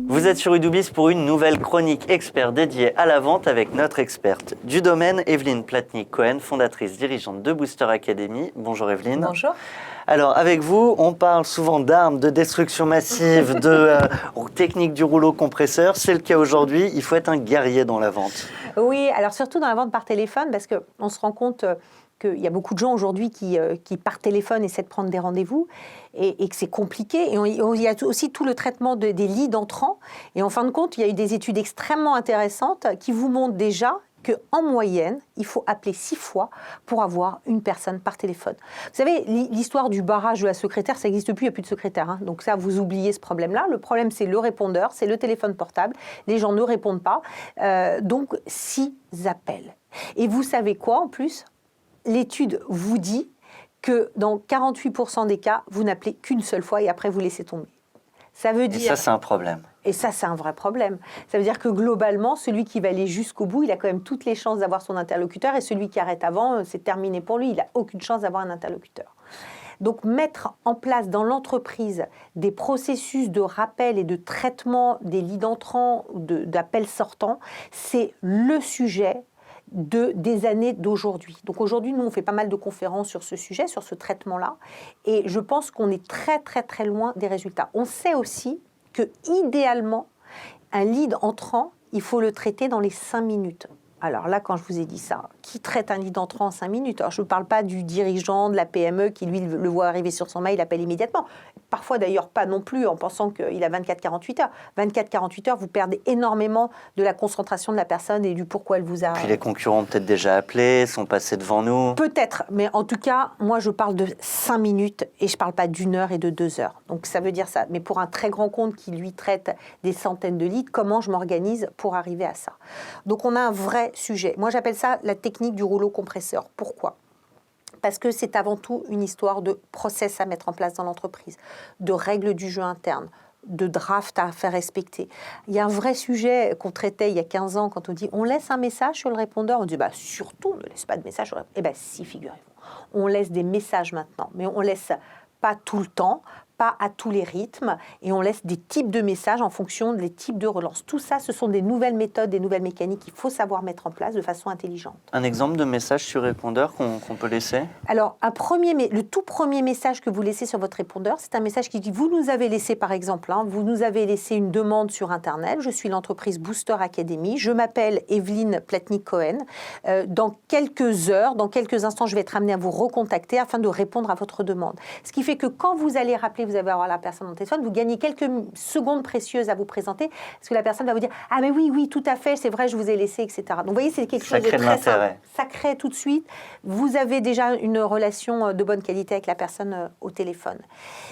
Vous êtes sur Udubis pour une nouvelle chronique expert dédiée à la vente avec notre experte du domaine, Evelyne Platnik-Cohen, fondatrice dirigeante de Booster Academy. Bonjour Evelyne. Bonjour. Alors avec vous, on parle souvent d'armes, de destruction massive, de technique du rouleau compresseur. C'est le cas aujourd'hui, il faut être un guerrier dans la vente. Oui, alors surtout dans la vente par téléphone, parce qu'on se rend compte qu'il y a beaucoup de gens aujourd'hui qui par téléphone essaient de prendre des rendez-vous et que c'est compliqué. Et il y a aussi tout le traitement des leads entrants. Et en fin de compte, il y a eu des études extrêmement intéressantes qui vous montrent déjà qu'en moyenne, il faut appeler 6 fois pour avoir une personne par téléphone. Vous savez, l'histoire du barrage de la secrétaire, ça n'existe plus, il n'y a plus de secrétaire. Hein. Donc ça, vous oubliez ce problème-là. Le problème, c'est le répondeur, c'est le téléphone portable. Les gens ne répondent pas. Donc, 6 appels. Et vous savez quoi, en plus ? L'étude vous dit que dans 48% des cas, vous n'appelez qu'une seule fois et après, vous laissez tomber. Ça veut dire... Et ça, c'est un problème. Et ça, c'est un vrai problème. Ça veut dire que globalement, celui qui va aller jusqu'au bout, il a quand même toutes les chances d'avoir son interlocuteur. Et celui qui arrête avant, c'est terminé pour lui. Il n'a aucune chance d'avoir un interlocuteur. Donc, mettre en place dans l'entreprise des processus de rappel et de traitement des leads entrants, d'appels sortants, c'est le sujet des années d'aujourd'hui. Donc aujourd'hui, nous, on fait pas mal de conférences sur ce sujet, sur ce traitement-là. Et je pense qu'on est très, très, très loin des résultats. On sait aussi que, idéalement, un lead entrant, il faut le traiter dans les 5 minutes. Alors là, quand je vous ai dit ça, qui traite un lead entrant en 5 minutes ? Alors je ne parle pas du dirigeant de la PME qui, lui, le voit arriver sur son mail, il appelle immédiatement. Parfois, d'ailleurs, pas non plus en pensant qu'il a 24-48 heures. 24-48 heures, vous perdez énormément de la concentration de la personne et du pourquoi elle vous a... Puis les concurrents ont peut-être déjà appelé, sont passés devant nous. Peut-être, mais en tout cas, moi, je parle de 5 minutes et je ne parle pas d'1 heure et de 2 heures. Donc ça veut dire ça. Mais pour un très grand compte qui, lui, traite des centaines de leads, comment je m'organise pour arriver à ça ? Donc on a un vrai sujet. Moi, j'appelle ça la technique du rouleau compresseur. Pourquoi ? Parce que c'est avant tout une histoire de process à mettre en place dans l'entreprise, de règles du jeu interne, de draft à faire respecter. Il y a un vrai sujet qu'on traitait il y a 15 ans quand on dit on laisse un message sur le répondeur. On dit surtout ne laisse pas de message sur le répondeur. Eh bien si, figurez-vous. On laisse des messages maintenant, mais on laisse pas tout le temps, pas à tous les rythmes, et on laisse des types de messages en fonction des types de relances. Tout ça, ce sont des nouvelles méthodes, des nouvelles mécaniques qu'il faut savoir mettre en place de façon intelligente. Un exemple de message sur répondeur qu'on peut laisser ? Alors, le tout premier message que vous laissez sur votre répondeur, c'est un message qui dit « Vous nous avez laissé, par exemple, vous nous avez laissé une demande sur Internet. Je suis l'entreprise Booster Academy. Je m'appelle Evelyne Platnik-Cohen. Dans quelques heures, dans quelques instants, je vais être amenée à vous recontacter afin de répondre à votre demande. » Ce qui fait que quand vous allez rappeler, vous allez avoir la personne au téléphone, vous gagnez quelques secondes précieuses à vous présenter, parce que la personne va vous dire « Ah mais oui, tout à fait, c'est vrai, je vous ai laissé, etc. » Donc vous voyez, c'est quelque chose de très simple. Ça crée tout de suite. Vous avez déjà une relation de bonne qualité avec la personne au téléphone.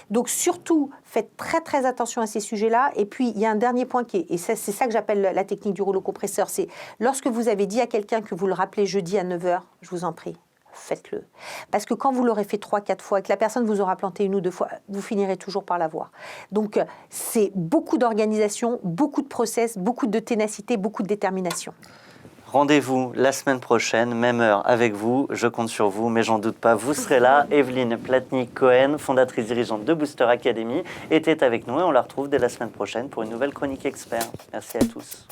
Donc surtout, faites très très attention à ces sujets-là. Et puis, il y a un dernier point et c'est ça que j'appelle la technique du rouleau compresseur, c'est lorsque vous avez dit à quelqu'un que vous le rappelez jeudi à 9h, je vous en prie, faites-le. Parce que quand vous l'aurez fait 3-4 fois et que la personne vous aura planté 1 ou 2 fois, vous finirez toujours par la voir. Donc, c'est beaucoup d'organisation, beaucoup de process, beaucoup de ténacité, beaucoup de détermination. Rendez-vous la semaine prochaine, même heure avec vous. Je compte sur vous, mais j'en doute pas, vous serez là. Evelyne Platnik-Cohen, fondatrice dirigeante de Booster Academy, était avec nous et on la retrouve dès la semaine prochaine pour une nouvelle chronique expert. Merci à tous.